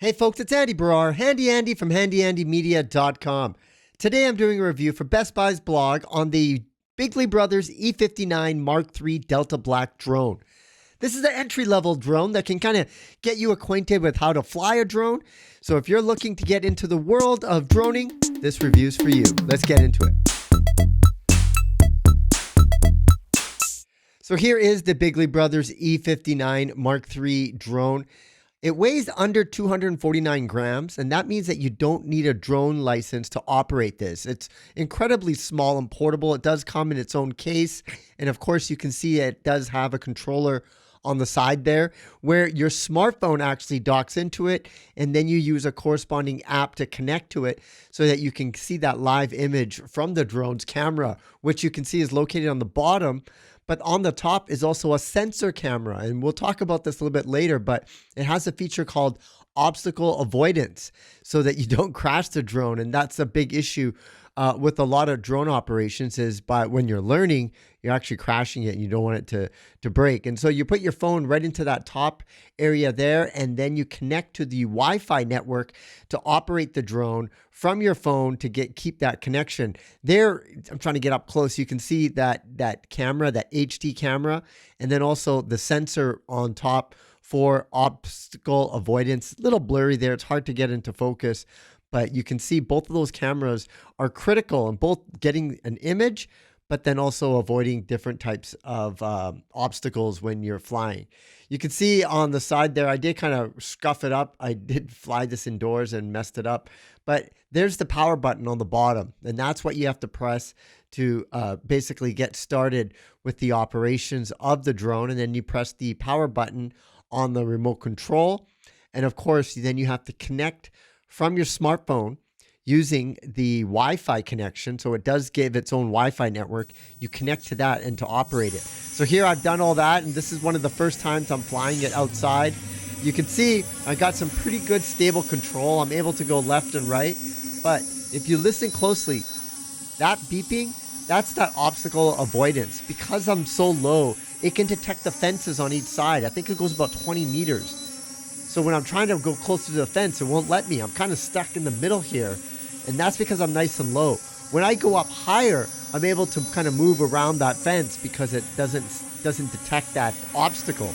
Hey folks, it's Andy Barrar, Handy Andy from handyandymedia.com. Today I'm doing a review for Best Buy's blog on the Bigly Brothers E59 Mark III Delta Black drone. This is an entry-level drone that can kind of get you acquainted with how to fly a drone. So if you're looking to get into the world of droning, this review's for you. Let's get into it. So here is the Bigly Brothers E59 Mark III drone. It weighs under 249 grams, and that means that you don't need a drone license to operate this. It's incredibly small and portable. It does come in its own case, and of course you can see it does have a controller on the side there where your smartphone actually docks into it, and then you use a corresponding app to connect to it so that you can see that live image from the drone's camera, which you can see is located on the bottom. But on the top is also a sensor camera, and we'll talk about this a little bit later, but it has a feature called obstacle avoidance so that you don't crash the drone. And that's a big issue with a lot of drone operations is when you're learning, you're actually crashing it and you don't want it to break. And so you put your phone right into that top area there, and then you connect to the Wi-Fi network to operate the drone from your phone to keep that connection. There, I'm trying to get up close. You can see that camera, that HD camera, and then also the sensor on top for obstacle avoidance. A little blurry there. It's hard to get into focus, but you can see both of those cameras are critical in both getting an image, but then also avoiding different types of obstacles when you're flying. You can see on the side there, I did kind of scuff it up. I did fly this indoors and messed it up, but there's the power button on the bottom, and that's what you have to press to basically get started with the operations of the drone. And then you press the power button on the remote control. And of course, then you have to connect from your smartphone using the Wi-Fi connection. So it does give its own Wi-Fi network. You connect to that and to operate it. So here I've done all that, and this is one of the first times I'm flying it outside. You can see I got some pretty good stable control. I'm able to go left and right. But if you listen closely, that beeping, that's that obstacle avoidance. Because I'm so low, it can detect the fences on each side. I think it goes about 20 meters. So when I'm trying to go closer to the fence, it won't let me. I'm kind of stuck in the middle here. And that's because I'm nice and low. When I go up higher, I'm able to kind of move around that fence because it doesn't detect that obstacle.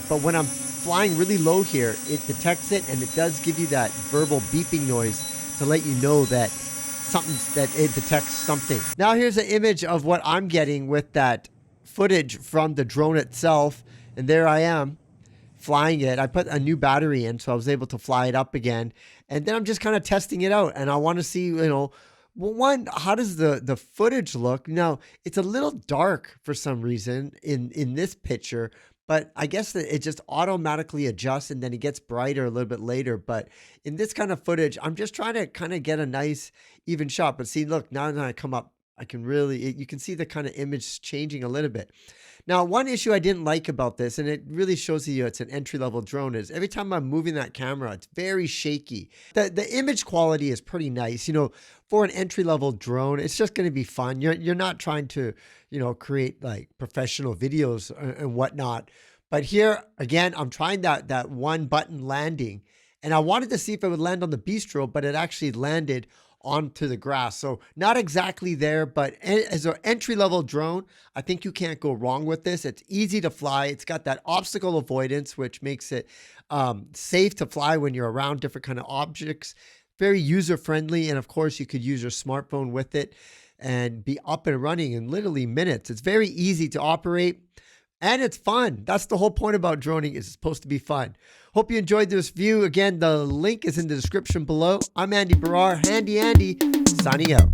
But when I'm flying really low here, it detects it, and it does give you that verbal beeping noise to let you know that it detects something. Now here's an image of what I'm getting with that footage from the drone itself. And there I am flying it. I put a new battery in, so I was able to fly it up again. And then I'm just kind of testing it out. And I want to see, well, one, how does the footage look? Now, it's a little dark for some reason in this picture, but I guess that it just automatically adjusts and then it gets brighter a little bit later. But in this kind of footage, I'm just trying to kind of get a nice even shot. But see, look, now that I come up, I can really, you can see the kind of image changing a little bit. Now, one issue I didn't like about this, and it really shows you it's an entry-level drone, is every time I'm moving that camera, it's very shaky. The image quality is pretty nice. For an entry-level drone, it's just going to be fun. You're not trying to, create like professional videos and whatnot. But here, again, I'm trying that one button landing, and I wanted to see if it would land on the bistro, but it actually landed onto the grass. So not exactly there, but as an entry-level drone, I think you can't go wrong with this. It's easy to fly. It's got that obstacle avoidance, which makes it safe to fly when you're around different kind of objects. Very user-friendly. And of course, you could use your smartphone with it and be up and running in literally minutes. It's very easy to operate. And it's fun. That's the whole point about droning, is it's supposed to be fun. Hope you enjoyed this review. Again, the link is in the description below. I'm Andy Barrar, Handy Andy, signing out.